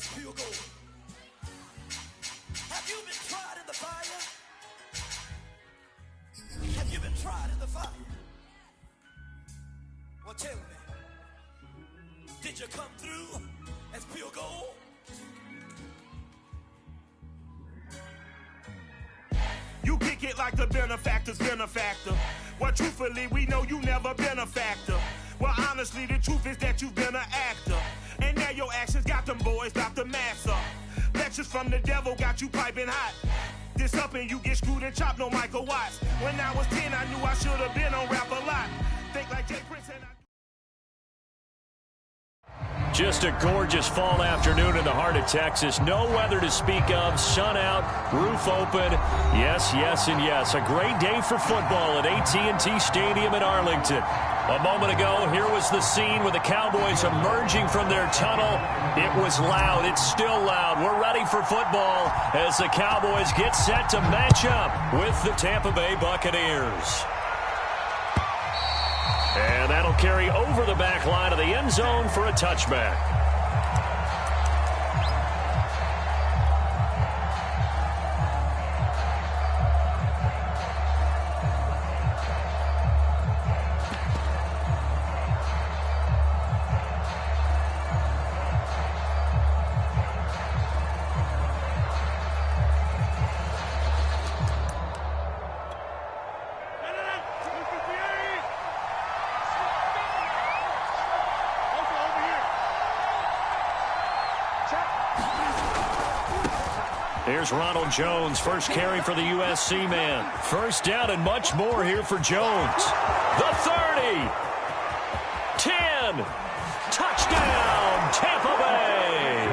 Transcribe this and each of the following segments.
as pure gold. Have you been tried in the fire? Have you been tried in the fire? Well, tell me, did you come through as pure gold? You kick it like the benefactor's benefactor. Well, truthfully, we know you never been a factor. Well, honestly, the truth is that you've been an actor. And now your actions got them boys about to mass up. Lectures from the devil got you piping hot. This up and you get screwed and chopped, no Michael Watts. When I was 10, I knew I should have been on rap a lot. Think like Jay Prince and I... Just a gorgeous fall afternoon in the heart of Texas. No weather to speak of. Sun out, roof open. Yes, yes, and yes. A great day for football at AT&T Stadium in Arlington. A moment ago, here was the scene with the Cowboys emerging from their tunnel. It was loud. It's still loud. We're ready for football as the Cowboys get set to match up with the Tampa Bay Buccaneers. And that'll carry over the back line of the end zone for a touchback. Here's Ronald Jones, first carry for the USC man. First down and much more here for Jones. The 30. 10. Touchdown, Tampa Bay.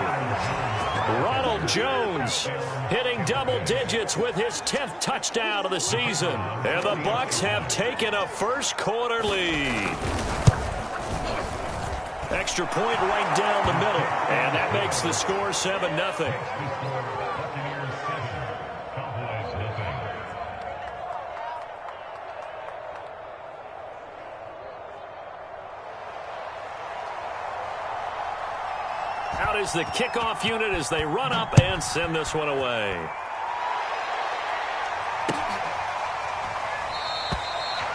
Ronald Jones hitting double digits with his 10th touchdown of the season. And the Bucs have taken a first quarter lead. Extra point right down the middle. And that makes the score 7-0. Out is the kickoff unit as they run up and send this one away.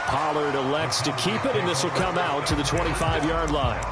Pollard elects to keep it, and this will come out to the 25-yard line.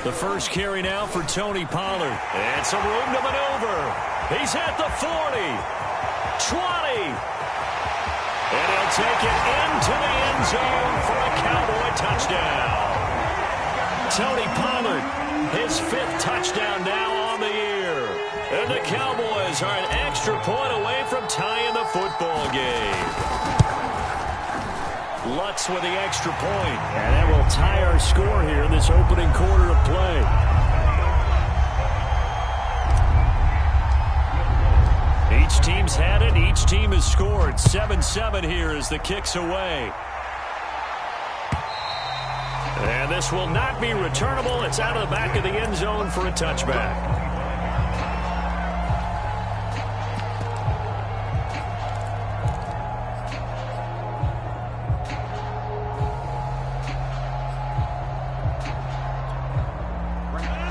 The first carry now for Tony Pollard. And some room to maneuver. He's at the 40. 20. And he'll take it into the end zone for a Cowboy touchdown. Tony Pollard, his 5th touchdown now on the year. And the Cowboys are an extra point away from tying the football game. Lutz with the extra point. And that will tie our score here in this opening quarter of play. Each team's had it. Each team has scored. 7-7 here as the kick's away. And this will not be returnable. It's out of the back of the end zone for a touchback.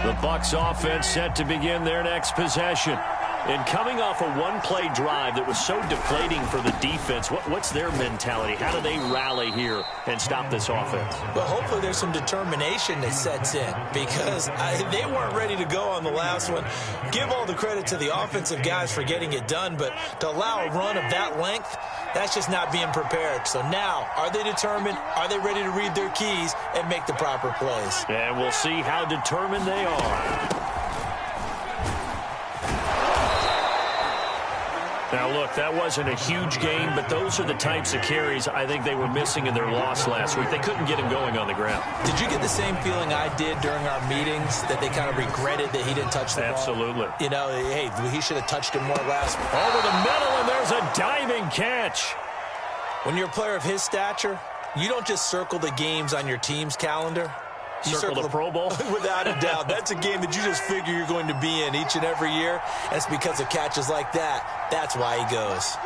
The Bucs offense set to begin their next possession. And coming off a one-play drive that was so deflating for the defense, what's their mentality? How do they rally here and stop this offense? Well, hopefully there's some determination that sets in because they weren't ready to go on the last one. Give all the credit to the offensive guys for getting it done, but to allow a run of that length, that's just not being prepared. So now, are they determined? Are they ready to read their keys and make the proper plays? And we'll see how determined they are. Now, look, that wasn't a huge game, but those are the types of carries I think they were missing in their loss last week. They couldn't get him going on the ground. Did you get the same feeling I did during our meetings, that they kind of regretted that he didn't touch the ball? Absolutely. You know, hey, he should have touched it more last week. Over the middle, and there's a diving catch. When you're a player of his stature, you don't just circle the games on your team's calendar. You circle the Pro Bowl? Without a doubt. That's a game that you just figure you're going to be in each and every year. And it's because of catches like that. That's why he goes.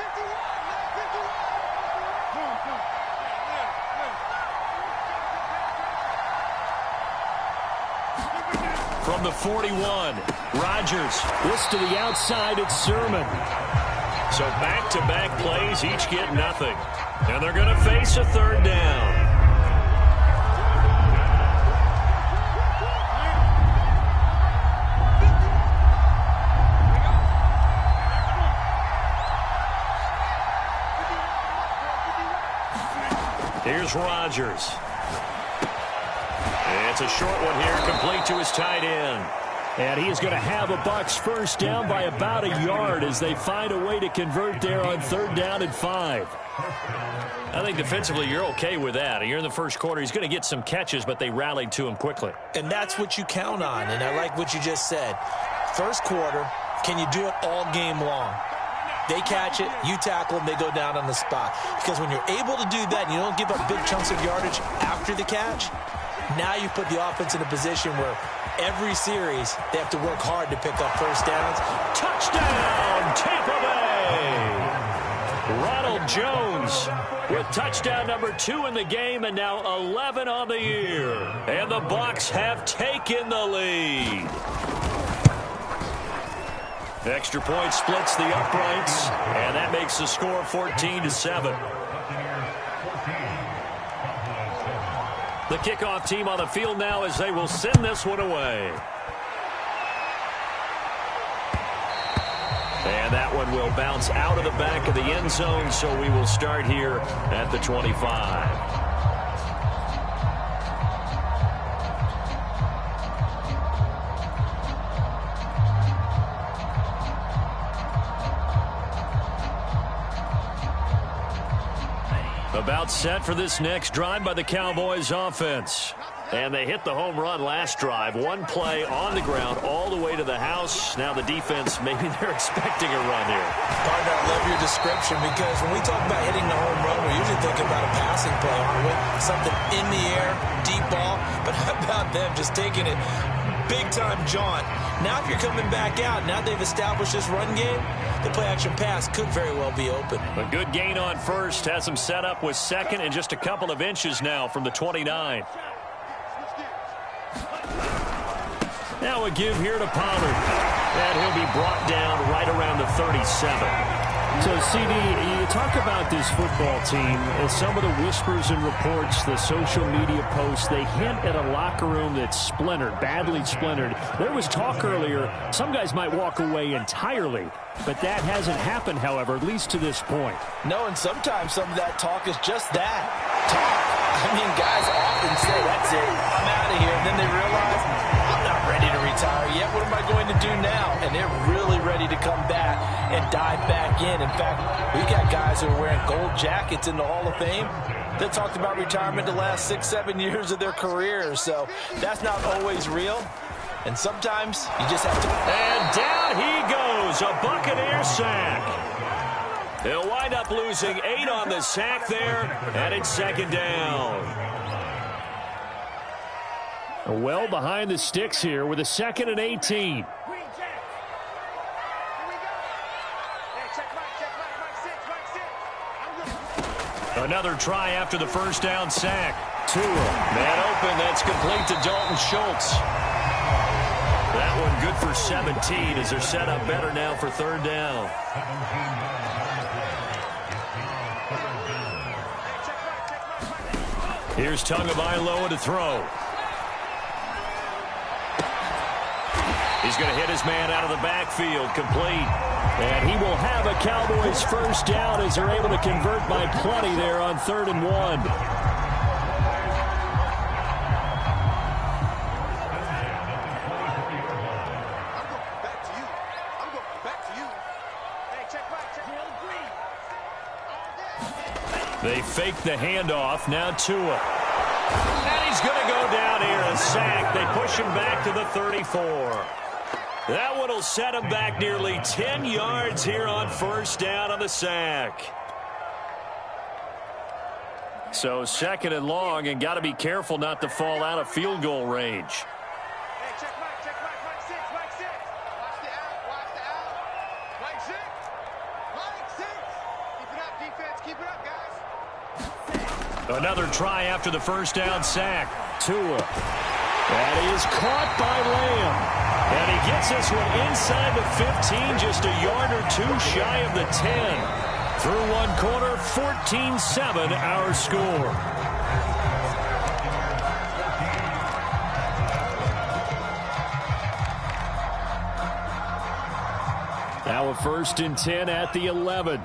From the 41, Rodgers. This to the outside, it's Sermon. So back-to-back plays, each get nothing. And they're going to face a third down. Here's Rodgers. It's a short one here, complete to his tight end. And he is going to have a Bucs first down by about a yard as they find a way to convert there on 3rd down and 5. I think defensively you're okay with that. You're in the first quarter. He's going to get some catches, but they rallied to him quickly. And that's what you count on, and I like what you just said. First quarter, can you do it all game long? They catch it, you tackle them, they go down on the spot. Because when you're able to do that and you don't give up big chunks of yardage after the catch, now you put the offense in a position where every series they have to work hard to pick up first downs. Touchdown, Tampa Bay! Ronald Jones with touchdown number 2 in the game and now 11 on the year. And the Bucs have taken the lead. Extra point splits the uprights, and that makes the score 14-7. The kickoff team on the field now as they will send this one away. And that one will bounce out of the back of the end zone, so we will start here at the 25. About set for this next drive by the Cowboys offense. And they hit the home run last drive. One play on the ground all the way to the house. Now the defense, maybe they're expecting a run here. Partner, I love your description because when we talk about hitting the home run, we're usually thinking about a passing play, aren't we? Something in the air, deep ball. But how about them just taking it big-time jaunt? Now if you're coming back out, now they've established this run game, the play-action pass could very well be open. A good gain on first has him set up with second and just a couple of inches now from the 29. Now a give here to Pollard. And he'll be brought down right around the 37. So, CD, you talk about this football team, and some of the whispers and reports, the social media posts, they hint at a locker room that's splintered, badly splintered. There was talk earlier, some guys might walk away entirely, but that hasn't happened, however, at least to this point. No, and sometimes some of that talk is just that, talk. I mean, guys often say, that's it, I'm out of here, and then they realize, I'm not ready to retire yet. What am I going to do now? And they're really ready to come back and dive back in. In fact, we've got guys who are wearing gold jackets in the Hall of Fame that talked about retirement the last 6-7 years of their careers. So that's not always real. And sometimes you just have to. And down he goes, a Buccaneer sack. They'll wind up losing 8 on the sack there, and it's 2nd down. Well behind the sticks here with a 2nd and 18. Another try after the first down sack. Tua. Man open, that's complete to Dalton Schultz. That one good for 17 as they're set up better now for 3rd down. Here's Tagovailoa to throw. He's going to hit his man out of the backfield, complete. And he will have a Cowboys first down as they're able to convert by plenty there on 3rd and 1. They fake the handoff. Now Tua. And he's going to go down here. A sack. They push him back to the 34. That one will set him back nearly 10 yards here on first down on the sack. So second and long, and got to be careful not to fall out of field goal range. Hey, check Mike 6. Watch the out. Mike 6. Keep it up, defense. Keep it up, guys. Another try after the first down sack. Tua. And he is caught by Lamb. And he gets this one inside the 15, just a yard or two shy of the 10. Through one quarter, 14-7 our score. Now a 1st and 10 at the 11.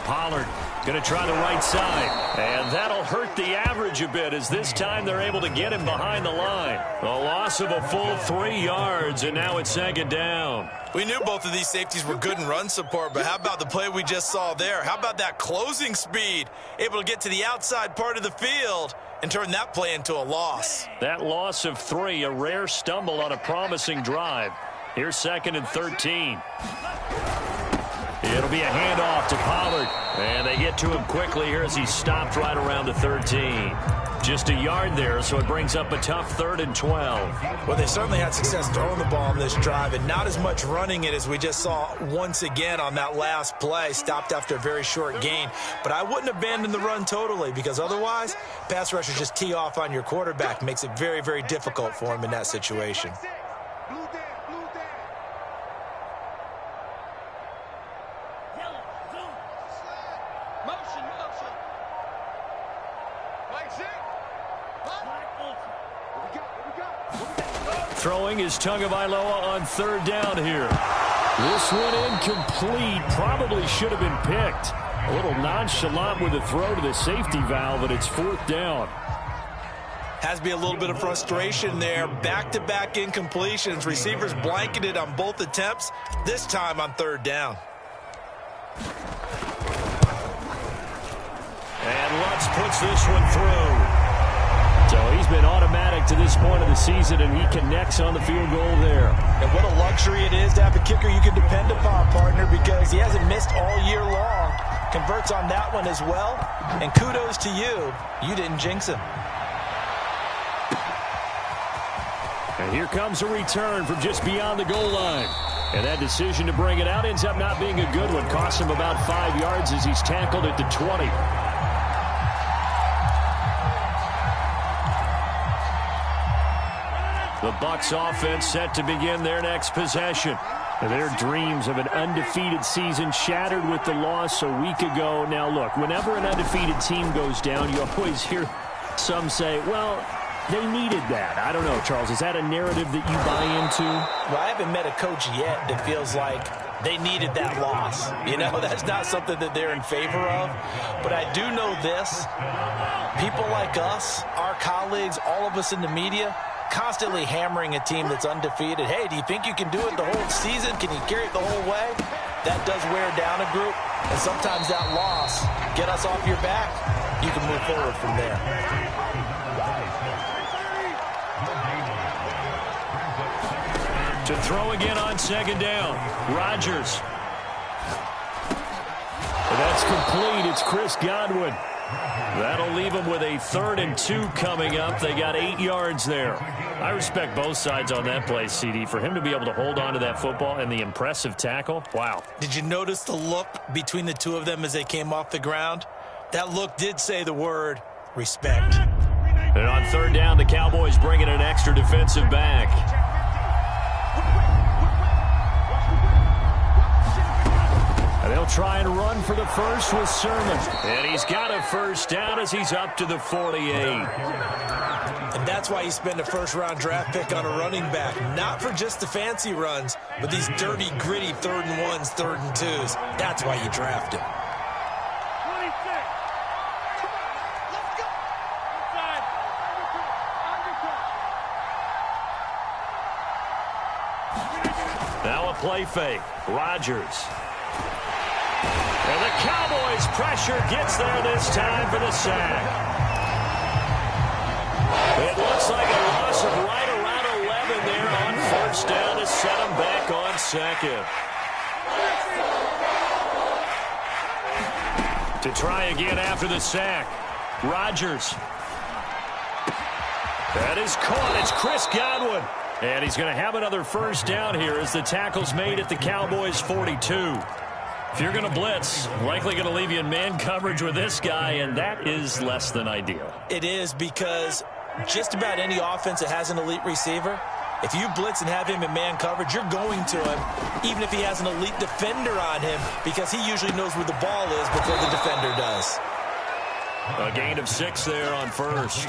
Pollard going to try the right side. And that'll hurt the average a bit as this time they're able to get him behind the line. A loss of a full 3 yards, and now it's second down. We knew both of these safeties were good in run support, but how about the play we just saw there? How about that closing speed? Able to get to the outside part of the field and turn that play into a loss. That loss of 3, a rare stumble on a promising drive. Here's 2nd and 13. It'll be a handoff to Pollard. And they get to him quickly here as he stopped right around the 13. Just a yard there, so it brings up a tough 3rd and 12. Well, they certainly had success throwing the ball on this drive, and not as much running it as we just saw once again on that last play. Stopped after a very short gain. But I wouldn't abandon the run totally, because otherwise, pass rushers just tee off on your quarterback. Makes it very, very difficult for him in that situation. Throwing is Tagovailoa on 3rd down here. This one incomplete. Probably should have been picked. A little nonchalant with the throw to the safety valve, but it's 4th down. Has to be a little bit of frustration there. Back-to-back incompletions. Receivers blanketed on both attempts, this time on 3rd down. And Lutz puts this one through. So he's been automatic to this point of the season, and he connects on the field goal there. And what a luxury it is to have a kicker you can depend upon, partner, because he hasn't missed all year long. Converts on that one as well. And kudos to you. You didn't jinx him. And here comes a return from just beyond the goal line. And that decision to bring it out ends up not being a good one. Costs him about 5 yards as he's tackled at the 20. The Bucs offense set to begin their next possession. And their dreams of an undefeated season shattered with the loss a week ago. Now, look, whenever an undefeated team goes down, you always hear some say, well, they needed that. I don't know, Charles. Is that a narrative that you buy into? Well, I haven't met a coach yet that feels like they needed that loss. You know, that's not something that they're in favor of. But I do know this. People like us, our colleagues, all of us in the media, constantly hammering a team that's undefeated. Hey, do you think you can do it the whole season? Can you carry it the whole way? That does wear down a group. And sometimes that loss, get us off your back, you can move forward from there. To throw again on 2nd down. Rodgers. And that's complete. It's Chris Godwin. That'll leave them with a 3rd and 2 coming up. They got 8 yards there. I respect both sides on that play, CD. For him to be able to hold on to that football and the impressive tackle, wow. Did you notice the look between the two of them as they came off the ground? That look did say the word respect. And on 3rd down, the Cowboys bring in an extra defensive back. And they'll try and run for the first with Sermon. And he's got a first down as he's up to the 48. And that's why you spend a first-round draft pick on a running back. Not for just the fancy runs, but these dirty, gritty 3rd and 1s, 3rd and 2s. That's why you draft him. Now a a play fake. Rodgers. And the Cowboys' pressure gets there this time for the sack. It looks like a loss of right around 11 there on first down to set them back on second. To try again after the sack. Rodgers. That is caught. It's Chris Godwin. And he's going to have another first down here as the tackle's made at the Cowboys' 42. If you're going to blitz, likely going to leave you in man coverage with this guy, and that is less than ideal. It is, because just about any offense that has an elite receiver, if you blitz and have him in man coverage, you're going to him, even if he has an elite defender on him, because he usually knows where the ball is before the defender does. A gain of 6 there on first.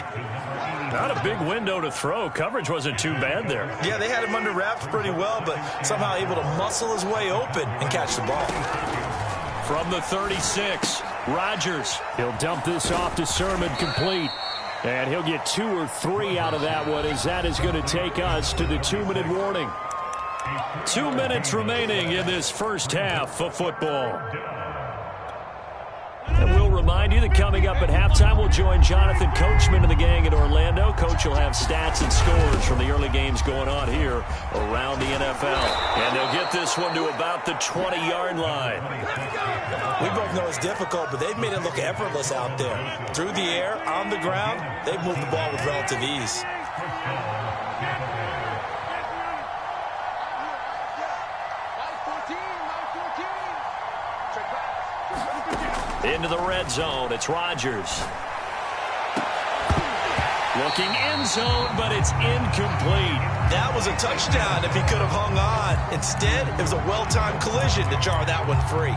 Not a big window to throw. Coverage wasn't too bad there. Yeah, they had him under wraps pretty well, but somehow able to muscle his way open and catch the ball. From the 36, Rodgers. He'll dump this off to Sermon, complete. And he'll get 2 or 3 out of that one, as that is going to take us to the 2-minute warning. 2 minutes remaining in this first half of football. And we'll remind you that coming up at halftime, we'll join Jonathan Coachman and the gang in Orlando. Coach will have stats and scores from the early games going on here around the NFL. And they'll get this one to about the 20-yard line. We both know it's difficult, but they've made it look effortless out there. Through the air, on the ground, they've moved the ball with relative ease. Into the red zone, it's Rodgers. Looking end zone, but it's incomplete. That was a touchdown if he could have hung on. Instead, it was a well-timed collision to jar that one free.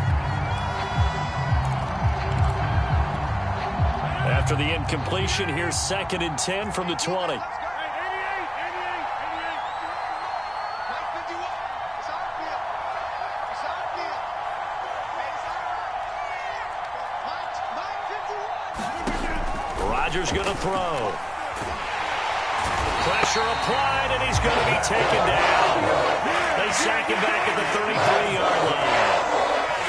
After the incompletion, here's 2nd and 10 from the 20. Rodgers going to throw. Pressure applied, and he's going to be taken down. They sack him back at the 33-yard line.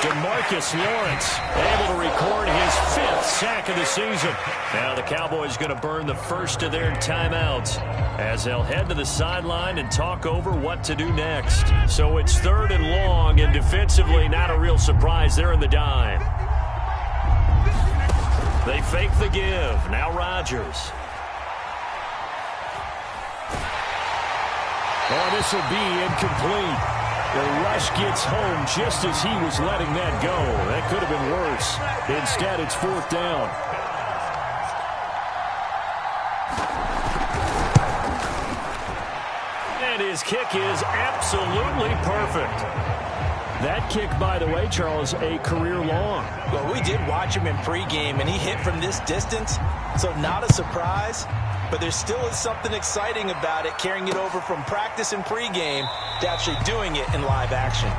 DeMarcus Lawrence able to record his 5th sack of the season. Now the Cowboys going to burn the first of their timeouts as they'll head to the sideline and talk over what to do next. So it's 3rd and long, and defensively not a real surprise. They're in the dime. They fake the give. Now Rodgers. Oh, this will be incomplete. The rush gets home just as he was letting that go. That could have been worse. Instead, it's 4th down. And his kick is absolutely perfect. That kick, by the way, Charles, a career long. Well, we did watch him in pregame, and he hit from this distance, so not a surprise. But there still is something exciting about it, carrying it over from practice and pregame to actually doing it in live action.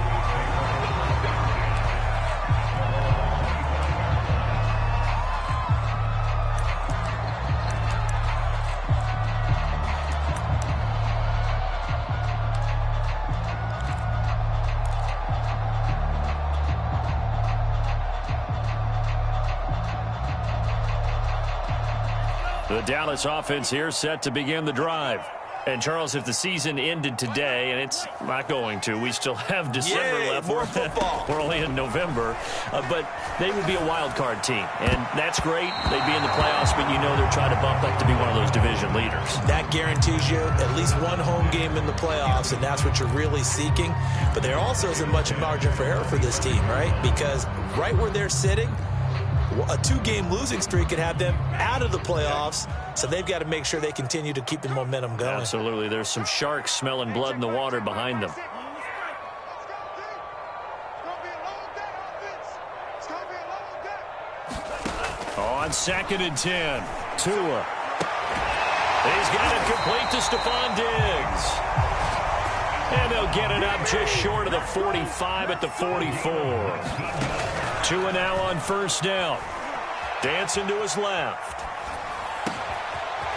The Dallas offense here set to begin the drive. And, Charles, if the season ended today, and it's not going to, we still have December left. More football. We're only in November. But they would be a wild card team. And that's great. They'd be in the playoffs, but you know they're trying to bump up to be one of those division leaders. That guarantees you at least one home game in the playoffs, and that's what you're really seeking. But there also isn't much margin for error for this team, right? Because right where they're sitting, a 2-game losing streak could have them out of the playoffs, so they've got to make sure they continue to keep the momentum going. Absolutely. There's some sharks smelling blood in the water behind them. On 2nd and 10, Tua. He's got it complete to Stephon Diggs. And they'll get it up just short of the 45 at the 44. Tua now on first down. Dancing to his left.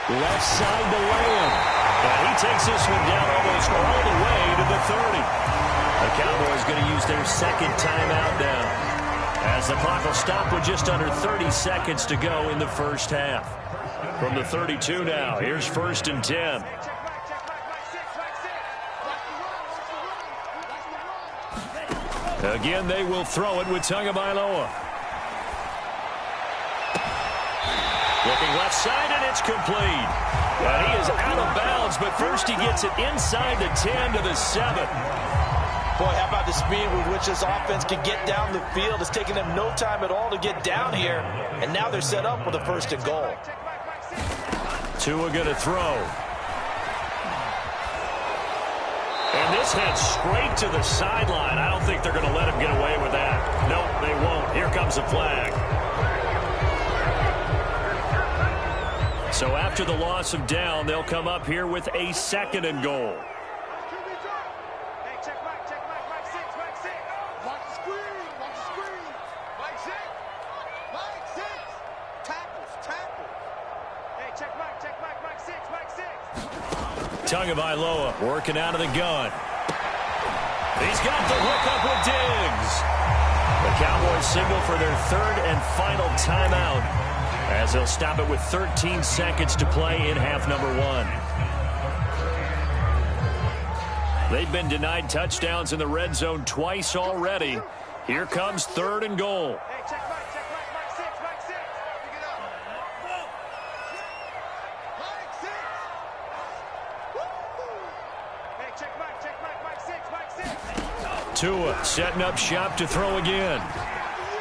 Left side to Lamb. And he takes this one down almost all the way to the 30. The Cowboys going to use their second timeout now, as the clock will stop with just under 30 seconds to go in the first half. From the 32 now, here's 1st and 10. Again, they will throw it with Tagovailoa. Looking left side, and it's complete. And he is out of bounds, but first he gets it inside the 10 to the 7. Boy, how about the speed with which this offense can get down the field? It's taking them no time at all to get down here. And now they're set up with a 1st and goal. Tua going to throw. And this heads straight to the sideline. I don't think they're going to let him get away with that. Nope, they won't. Here comes a flag. So after the loss of down, they'll come up here with a 2nd and goal. Tagovailoa working out of the gun. He's got the hook up with Diggs. The Cowboys signal for their 3rd and final timeout, as they'll stop it with 13 seconds to play in half number 1. They've been denied touchdowns in the red zone twice already. Here comes 3rd and goal. Tua setting up shop to throw again.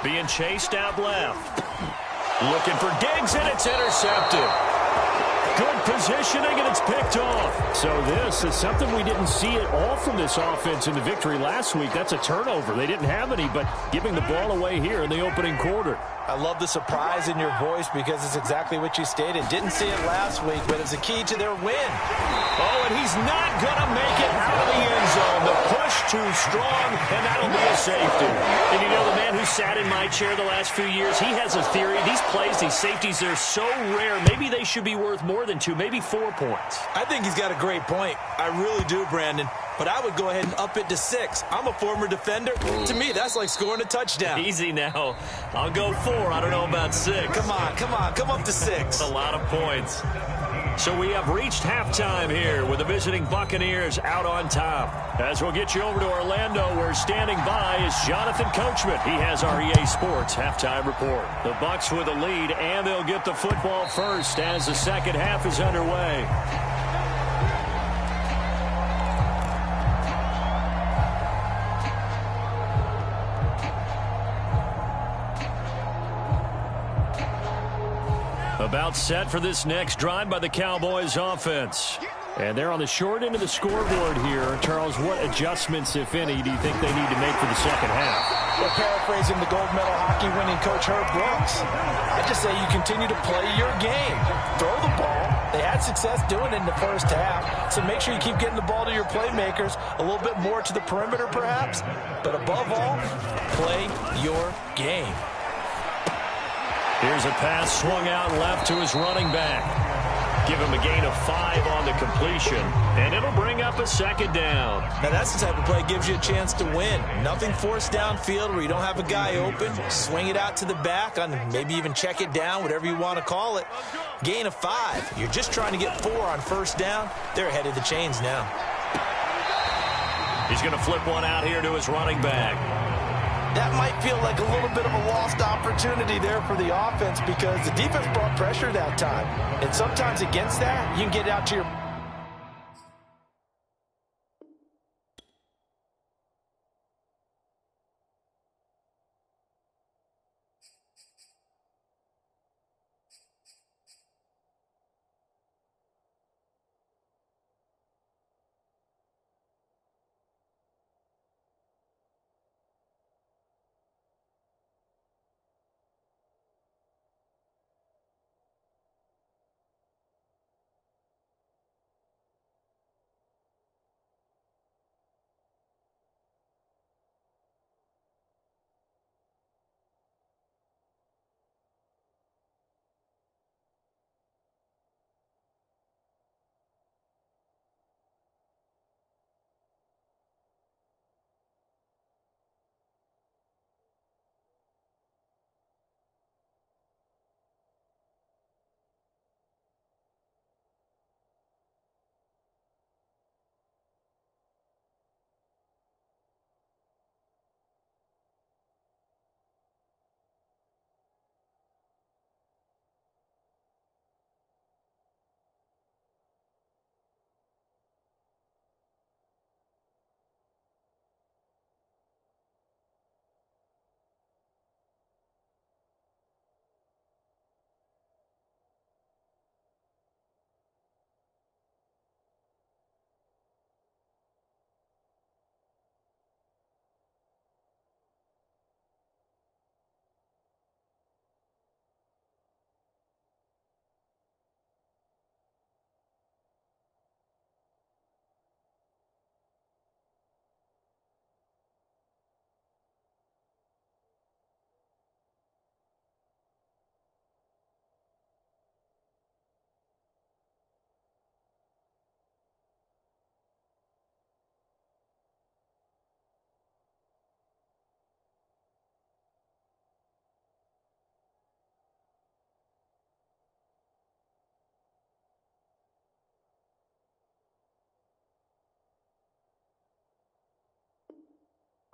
Being chased out left. Looking for Diggs, and it's intercepted. Good positioning, and it's picked off. So this is something we didn't see at all from this offense in the victory last week. That's a turnover. They didn't have any, but giving the ball away here in the opening quarter. I love the surprise in your voice because it's exactly what you stated. Didn't see it last week, but it's a key to their win. Oh, and he's not going to make it out of the end zone. The push too strong, and that'll be a safety. And you know, the man who sat in my chair the last few years, he has a theory. These plays, these safeties, they're so rare. Maybe they should be worth more than 2, maybe 4 points. I think he's got a great point. I really do, Brandon. But I would go ahead and up it to 6. I'm a former defender. To me, that's like scoring a touchdown. Easy now. I'll go 4. I don't know about 6. Come on. Come up to 6. That's a lot of points. So we have reached halftime here with the visiting Buccaneers out on top. As we'll get you over to Orlando, where standing by is Jonathan Coachman. He has our EA Sports halftime report. The Bucs with a lead, and they'll get the football first as the second half is underway. About set for this next drive by the Cowboys offense. And they're on the short end of the scoreboard here. Charles, what adjustments, if any, do you think they need to make for the second half? Well, paraphrasing the gold medal hockey winning coach Herb Brooks, I just say you continue to play your game. Throw the ball. They had success doing it in the first half, so make sure you keep getting the ball to your playmakers, a little bit more to the perimeter perhaps, but above all, play your game. Here's a pass swung out left to his running back. Give him a gain of 5 on the completion, and it'll bring up a 2nd down. Now that's the type of play that gives you a chance to win. Nothing forced downfield where you don't have a guy open. Swing it out to the back, on maybe even check it down, whatever you want to call it. Gain of 5. You're just trying to get 4 on 1st down. They're ahead of the chains now. He's going to flip one out here to his running back. That might feel like a little bit of a lost opportunity there for the offense because the defense brought pressure that time. And sometimes against that, you can get out to your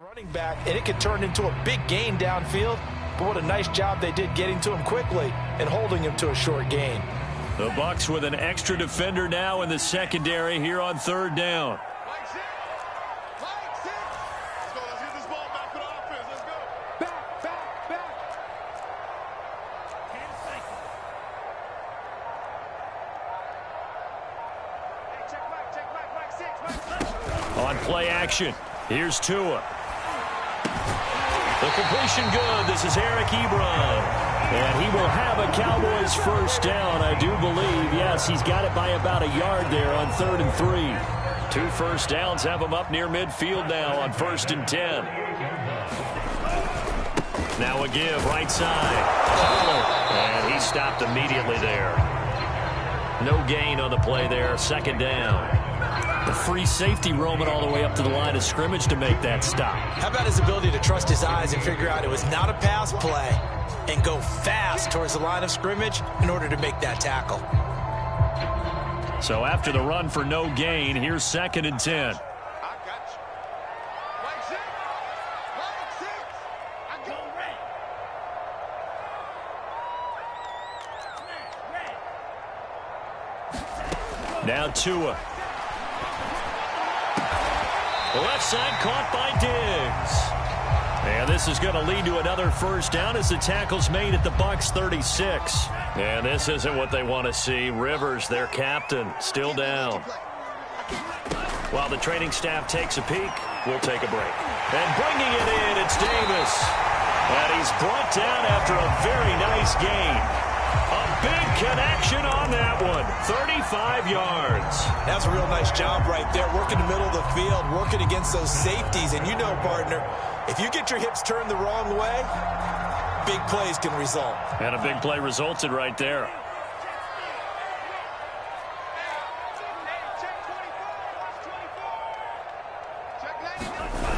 running back, and it could turn into a big gain downfield. But what a nice job they did getting to him quickly and holding him to a short gain. The Bucs with an extra defender now in the secondary here on third down. On play action, here's Tua. The completion good. This is Eric Ebron. And he will have a Cowboys first down, I do believe. Yes, he's got it by about a yard there on 3rd and 3. 2 first downs have him up near midfield now on 1st and 10. Now a give, right side. And he stopped immediately there. No gain on the play there, 2nd down. The free safety roaming all the way up to the line of scrimmage to make that stop. How about his ability to trust his eyes and figure out it was not a pass play and go fast towards the line of scrimmage in order to make that tackle. So after the run for no gain, here's 2nd and 10. Now Tua. Left side caught by Diggs. And this is going to lead to another first down as the tackle's made at the Bucs 36. And this isn't what they want to see. Rivers, their captain, still down. While the training staff takes a peek, we'll take a break. And bringing it in, it's Davis. And he's brought down after a very nice gain. A big connection on that one. 35 yards. That's a real nice job right there. Working the middle of the field, working against those safeties. And you know, partner, if you get your hips turned the wrong way, big plays can result. And a big play resulted right there.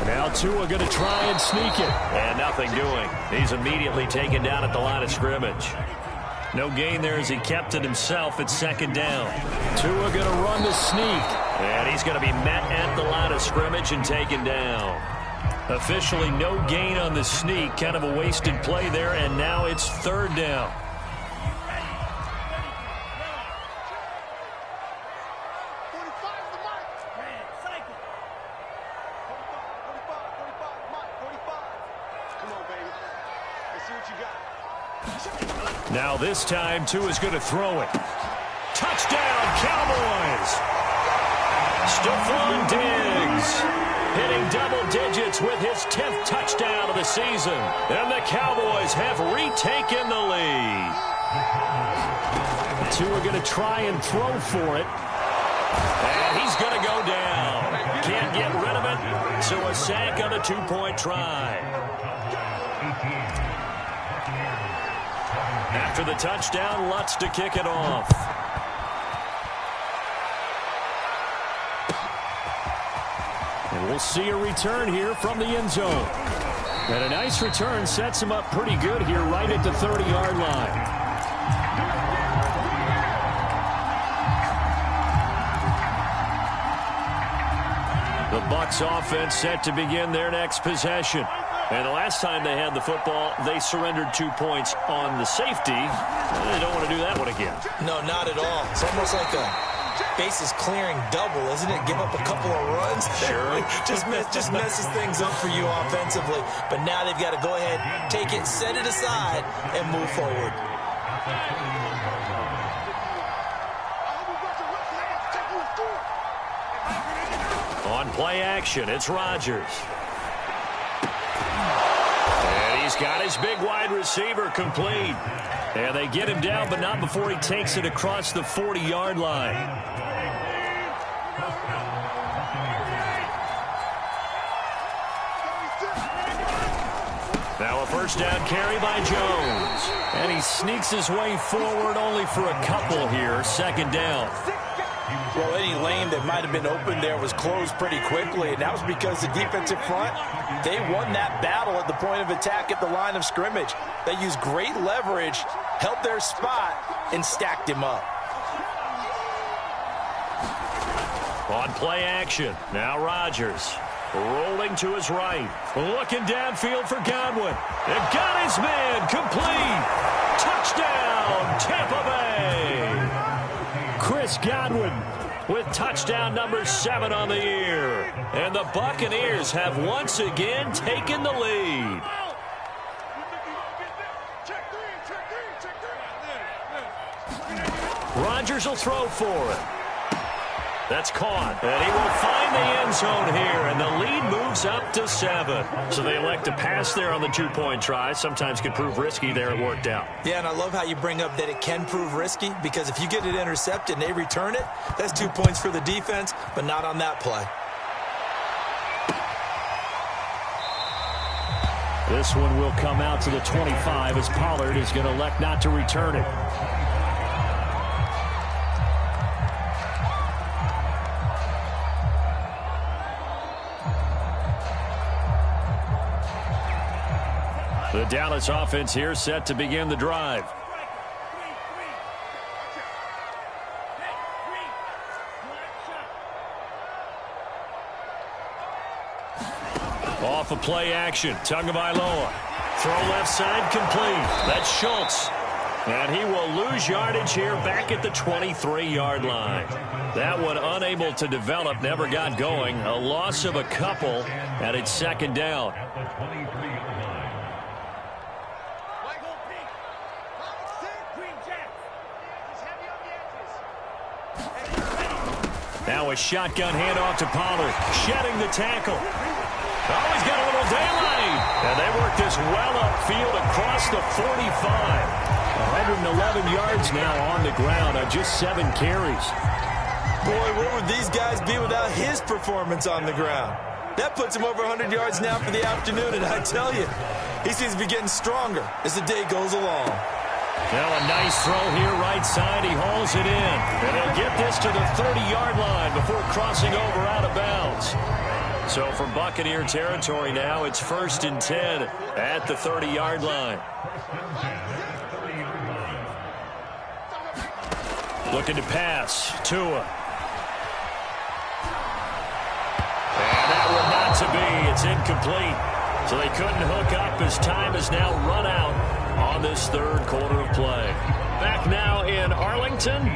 Now Tua going to try and sneak it. And nothing doing. He's immediately taken down at the line of scrimmage. No gain there as he kept it himself at 2nd down. Tua going to run the sneak. And he's going to be met at the line of scrimmage and taken down. Officially no gain on the sneak. Kind of a wasted play there, and now it's 3rd down. Now this time, Tua's going to throw it. Touchdown, Cowboys! Stephon Diggs hitting double digits with his 10th touchdown of the season. And the Cowboys have retaken the lead. Tua going to try and throw for it. And he's going to go down. Can't get rid of it, so a sack on a 2-point try. After the touchdown, Lutz to kick it off. And we'll see a return here from the end zone. And a nice return sets him up pretty good here right at the 30-yard line. The Bucs offense set to begin their next possession. And the last time they had the football, they surrendered 2 points on the safety. They don't want to do that one again. No, not at all. It's almost like a bases clearing double, isn't it? Give up a couple of runs. Sure. just messes things up for you offensively. But now they've got to go ahead, take it, set it aside, and move forward. On play action, it's Rodgers. He's got his big wide receiver complete. And they get him down, but not before he takes it across the 40-yard line. Now a first down carry by Jones. And he sneaks his way forward only for a couple here. 2nd down. Well, any lane that might have been open there was closed pretty quickly, and that was because the defensive front, they won that battle at the point of attack at the line of scrimmage. They used great leverage, held their spot, and stacked him up. On play action, now Rodgers. Rolling to his right. Looking downfield for Godwin. And got his man complete. Touchdown, Tampa Bay. Chris Godwin with touchdown number 7 on the year. And the Buccaneers have once again taken the lead. Rodgers will throw for it. That's caught. And he will find the end zone here, and the lead moves up to 7. So they elect to pass there on the 2-point try. Sometimes could prove risky there. It worked out. Yeah, and I love how you bring up that it can prove risky, because if you get it intercepted and they return it, that's 2 points for the defense, but not on that play. This one will come out to the 25 as Pollard is going to elect not to return it. The Dallas offense here set to begin the drive. Off a play action. Tagovailoa. Throw left side complete. That's Schultz. And he will lose yardage here back at the 23-yard line. That one unable to develop, never got going. A loss of a couple, and it's second down. Now a shotgun handoff to Pollard. Shedding the tackle. Oh, he's got a little daylight. And they work this well upfield across the 45. 111 yards now on the ground on just 7 carries. Boy, where would these guys be without his performance on the ground? That puts him over 100 yards now for the afternoon, and I tell you, he seems to be getting stronger as the day goes along. Now a nice throw here right side. He hauls it in. And he'll get this to the 30-yard line before crossing over out of bounds. So from Buccaneer territory now, it's 1st and 10 at the 30-yard line. Looking to pass. Tua. And that one not to be. It's incomplete. So they couldn't hook up as time is now run out on this third quarter of play. Back now in Arlington.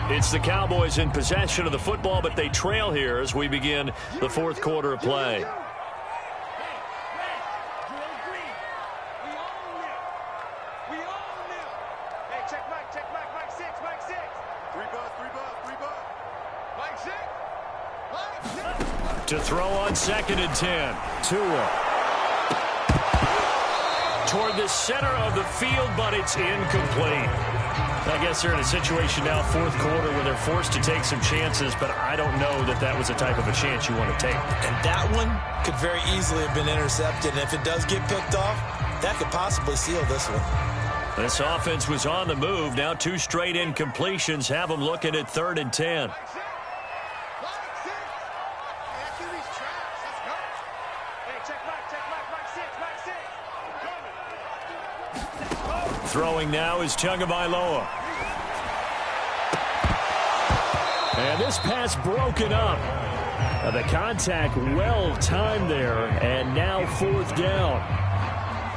It's the Cowboys in possession of the football, but they trail here as we begin the fourth quarter of play. To throw on 2nd and 10. Tua. Toward the center of the field, but it's incomplete. I guess they're in a situation now, fourth quarter, where they're forced to take some chances, but I don't know that that was the type of a chance you want to take. And that one could very easily have been intercepted, and if it does get picked off, that could possibly seal this one. This offense was on the move. Now 2 straight incompletions have them looking at 3rd and 10. Throwing now is Tagovailoa. And this pass broken up. The contact well timed there, and now 4th down.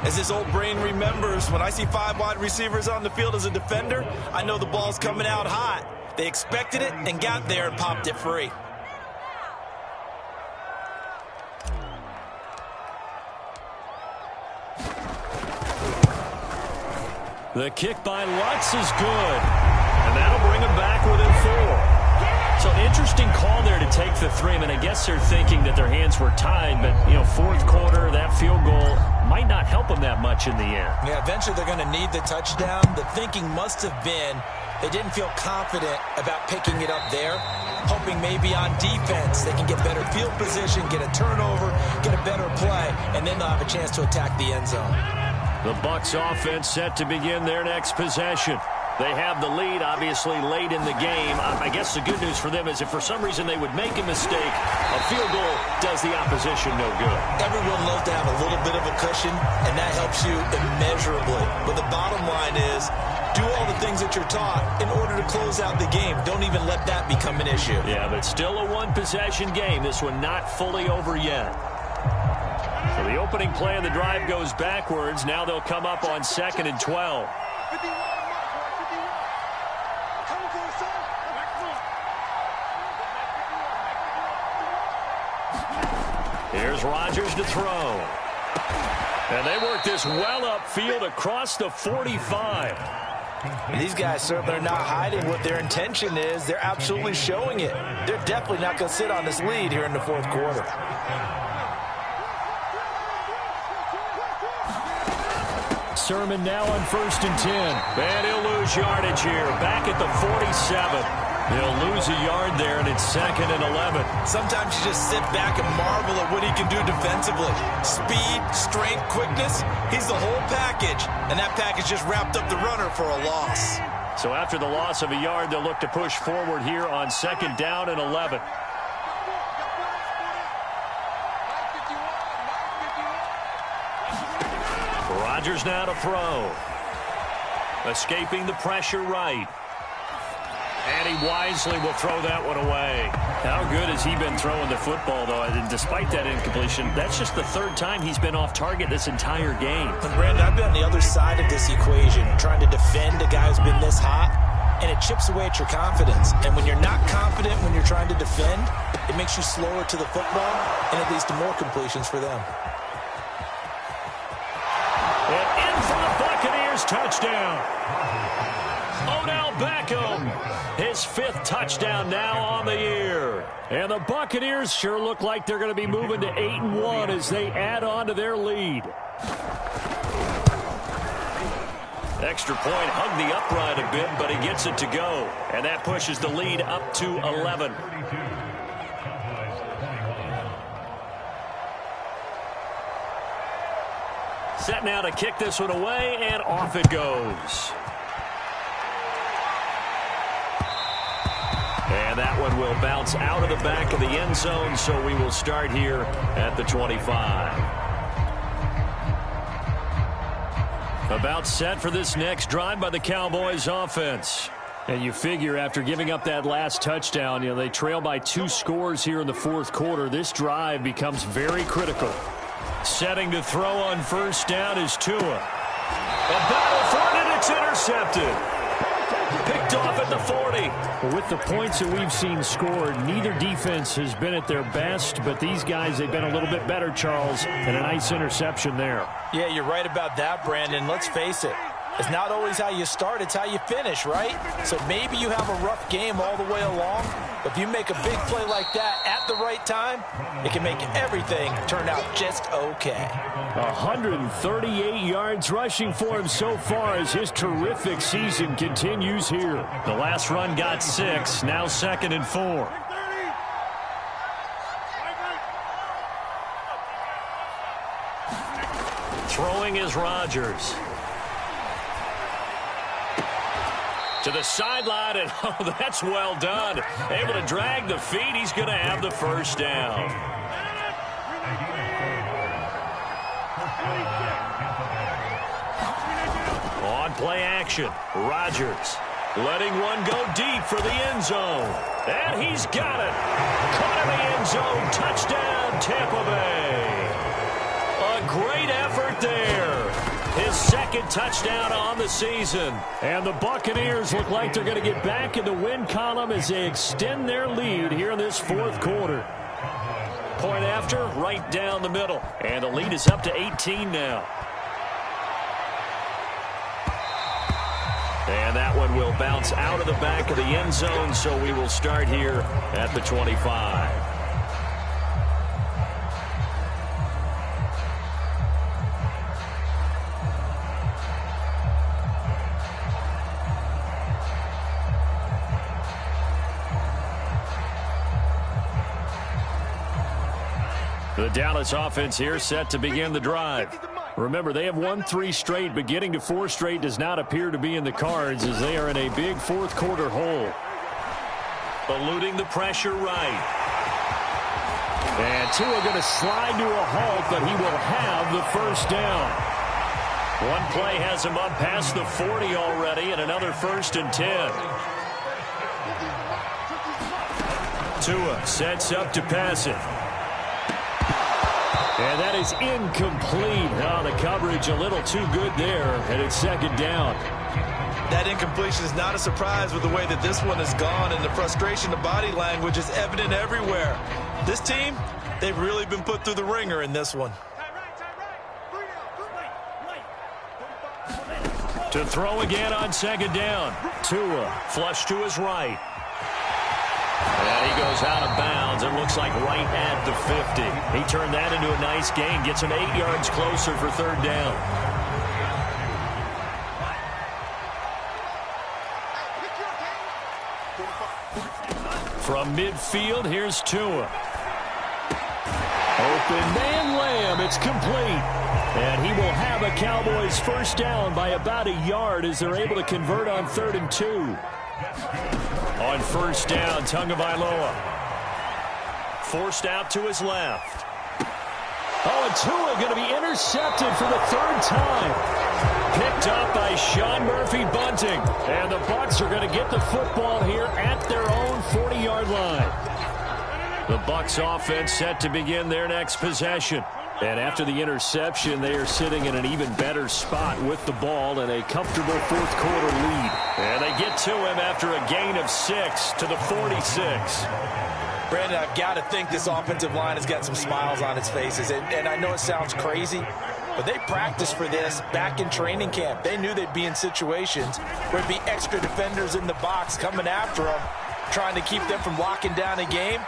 As his old brain remembers, when I see 5 wide receivers on the field as a defender, I know the ball's coming out hot. They expected it and got there and popped it free. The kick by Lutz is good. And that'll bring him back within 4. So interesting call there to take the 3. I mean, I guess they're thinking that their hands were tied, but, you know, fourth quarter, that field goal might not help them that much in the end. Yeah, eventually they're going to need the touchdown. The thinking must have been they didn't feel confident about picking it up there, hoping maybe on defense they can get better field position, get a turnover, get a better play, and then they'll have a chance to attack the end zone. The Bucs offense set to begin their next possession. They have the lead, obviously, late in the game. I guess the good news for them is if for some reason they would make a mistake, a field goal does the opposition no good. Everyone loves to have a little bit of a cushion, and that helps you immeasurably. But the bottom line is, do all the things that you're taught in order to close out the game. Don't even let that become an issue. Yeah, but still a one-possession game. This one not fully over yet. So the opening play of the drive goes backwards. Now they'll come up on 2nd and 12. Here's Rodgers to throw. And they work this well upfield across the 45. These guys certainly are not hiding what their intention is. They're absolutely showing it. They're definitely not going to sit on this lead here in the fourth quarter. Sermon now on 1st and 10. And he'll lose yardage here. Back at the 47. He'll lose a yard there, and it's 2nd and 11. Sometimes you just sit back and marvel at what he can do defensively. Speed, strength, quickness, he's the whole package. And that package just wrapped up the runner for a loss. So after the loss of a yard, they'll look to push forward here on 2nd down and 11. Rodgers now to throw. Escaping the pressure right. And he wisely will throw that one away. How good has he been throwing the football, though? And despite that incompletion, that's just the 3rd time he's been off target this entire game. And Brandon, I've been on the other side of this equation, trying to defend a guy who's been this hot, and it chips away at your confidence. And when you're not confident when you're trying to defend, it makes you slower to the football, and it leads to more completions for them. And in for the Buccaneers, touchdown. Odell Beckham, his 5th touchdown now on the year. And the Buccaneers sure look like they're going to be moving to 8-1 as they add on to their lead. Extra point, hugged the upright a bit, but he gets it to go. And that pushes the lead up to 11. Set now to kick this one away, and off it goes. And that one will bounce out of the back of the end zone, so we will start here at the 25. About set for this next drive by the Cowboys offense. And you figure after giving up that last touchdown, they trail by 2 scores here in the fourth quarter. This drive becomes very critical. Setting to throw on 1st down is Tua. A battle for it, and it's intercepted. Picked off at the 40. Well, with the points that we've seen scored, neither defense has been at their best, but these guys, they've been a little bit better, Charles, and a nice interception there. Yeah, you're right about that, Brandon. Let's face it. It's not always how you start, it's how you finish, right? So maybe you have a rough game all the way along, but if you make a big play like that at the right time, it can make everything turn out just okay. 138 yards rushing for him so far as his terrific season continues here. The last run got 6, now 2nd and 4. Throwing is Rodgers. To the sideline, and oh, that's well done. Able to drag the feet. He's going to have the 1st down. On play action, Rodgers letting one go deep for the end zone. And he's got it. Caught in the end zone. Touchdown, Tampa Bay. A great effort there. His 2nd touchdown on the season. And the Buccaneers look like they're going to get back in the win column as they extend their lead here in this fourth quarter. Point after, right down the middle. And the lead is up to 18 now. And that one will bounce out of the back of the end zone, so we will start here at the 25. The Dallas offense here set to begin the drive. Remember, they have won 3 straight, but getting to 4 straight does not appear to be in the cards as they are in a big fourth quarter hole. Eluding the pressure right. And Tua going to slide to a halt, but he will have the first down. One play has him up past the 40 already, and another 1st and 10. Tua sets up to pass it. And that is incomplete. Oh, the coverage a little too good there, and it's 2nd down. That incompletion is not a surprise with the way that this one has gone, and the frustration of body language is evident everywhere. This team, they've really been put through the ringer in this one. To throw again on 2nd down. Tua flush to his right. And he goes out of bounds. It looks like right at the 50. He turned that into a nice gain. Gets him 8 yards closer for 3rd down. From midfield, here's Tua. Open man Lamb. It's complete. And he will have a Cowboys first down by about a yard as they're able to convert on 3rd and 2. On 1st down, Tagovailoa. Forced out to his left. Oh, and Tua going to be intercepted for the 3rd time. Picked up by Sean Murphy-Bunting. And the Bucs are going to get the football here at their own 40-yard line. The Bucs offense set to begin their next possession. And after the interception, they are sitting in an even better spot with the ball and a comfortable 4th quarter lead. And they get to him after a gain of 6 to the 46. Brandon, I've got to think this offensive line has got some smiles on its faces. And I know it sounds crazy, but they practiced for this back in training camp. They knew they'd be in situations where there'd be extra defenders in the box coming after them, trying to keep them from locking down a game.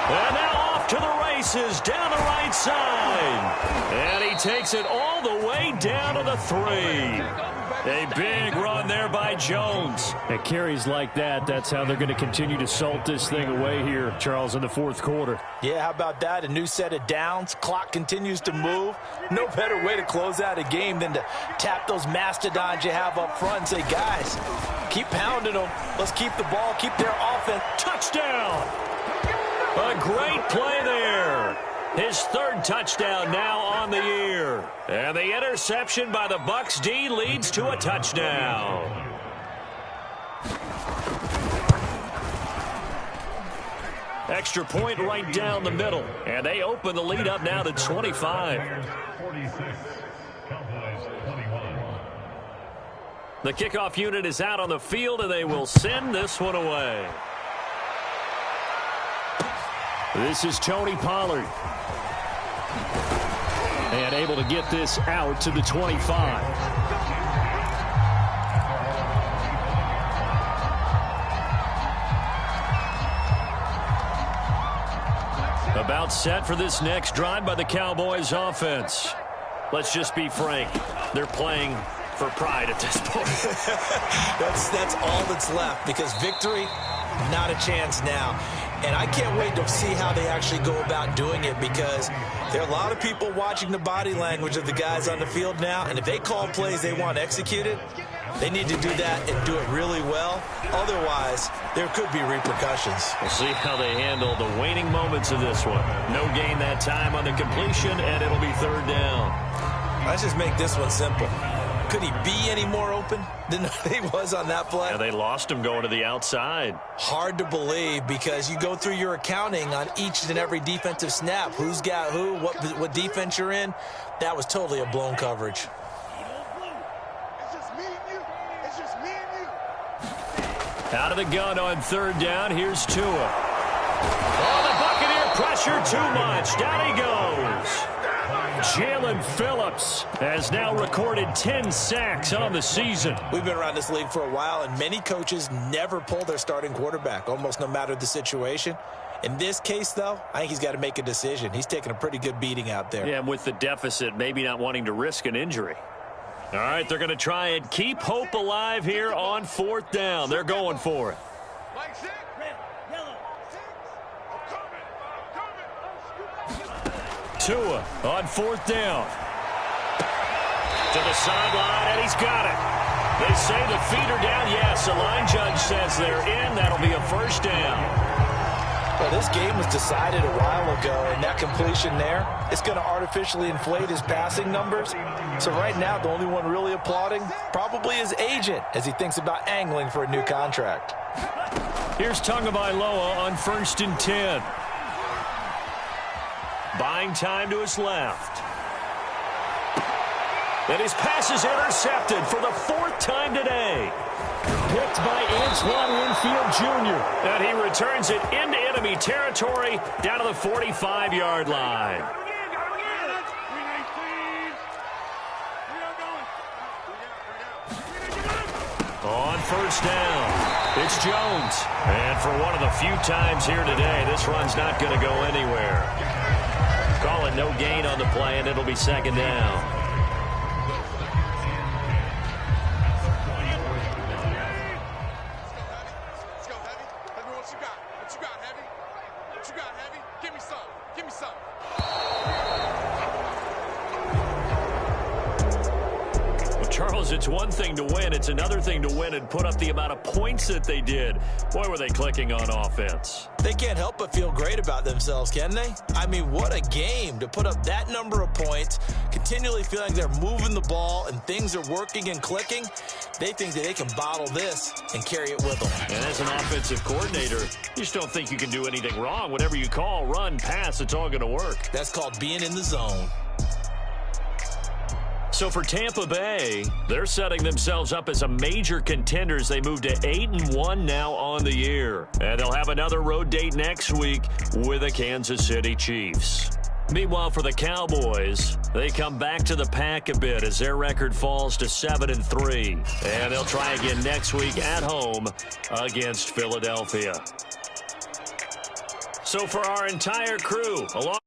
And now off to the races down the right side. And he takes it all the way down to the 3. A big run there by Jones. At carries like that, that's how they're going to continue to salt this thing away here, Charles, in the 4th quarter. Yeah, how about that? A new set of downs. Clock continues to move. No better way to close out a game than to tap those mastodons you have up front and say, guys, keep pounding them. Let's keep the ball, keep their offense. Touchdown! A great play there. His 3rd touchdown now on the year. And the interception by the Bucs D leads to a touchdown. Extra point right down the middle. And they open the lead up now to 25. The kickoff unit is out on the field, and they will send this one away. This is Tony Pollard. And able to get this out to the 25. About set for this next drive by the Cowboys offense. Let's just be frank. They're playing for pride at this point. That's all that's left, because victory, not a chance now. And I can't wait to see how they actually go about doing it, because there are a lot of people watching the body language of the guys on the field now, and if they call plays they want executed, they need to do that and do it really well. Otherwise, there could be repercussions. We'll see how they handle the waning moments of this one. No gain that time on the completion, and it'll be 3rd down. Let's just make this one simple. Could he be any more open than he was on that play? Yeah, they lost him going to the outside. Hard to believe, because you go through your accounting on each and every defensive snap. Who's got who, what defense you're in. That was totally a blown coverage. Out of the gun on 3rd down. Here's Tua. Oh, the Buccaneer pressure too much. Down he goes. Jalen Phillips has now recorded 10 sacks on the season. We've been around this league for a while, and many coaches never pull their starting quarterback, almost no matter the situation. In this case, though, I think he's got to make a decision. He's taking a pretty good beating out there. Yeah, and with the deficit, maybe not wanting to risk an injury. All right, they're going to try and keep hope alive here on 4th down. They're going for it. Tua on 4th down. To the sideline, and he's got it. They say the feet are down. Yes, the line judge says they're in. That'll be a first down. Well, this game was decided a while ago, and that completion there is going to artificially inflate his passing numbers. So right now, the only one really applauding probably his agent as he thinks about angling for a new contract. Here's Tagovailoa on 1st and 10. Buying time to his left. And his pass is intercepted for the 4th time today. Picked by Antoine Winfield Jr. And he returns it into enemy territory down to the 45-yard line. On 1st down, it's Jones. And for one of the few times here today, this run's not going to go anywhere. Call it no gain on the play, and it'll be 2nd down. Charles, it's one thing to win. It's another thing to win and put up the amount of points that they did. Boy, were they clicking on offense. They can't help but feel great about themselves, can they? I mean, what a game to put up that number of points, continually feeling they're moving the ball and things are working and clicking. They think that they can bottle this and carry it with them. And as an offensive coordinator, you just don't think you can do anything wrong. Whatever you call, run, pass, it's all going to work. That's called being in the zone. So for Tampa Bay, they're setting themselves up as a major contender as they move to 8-1 now on the year. And they'll have another road date next week with the Kansas City Chiefs. Meanwhile, for the Cowboys, they come back to the pack a bit as their record falls to 7-3. And they'll try again next week at home against Philadelphia. So for our entire crew, along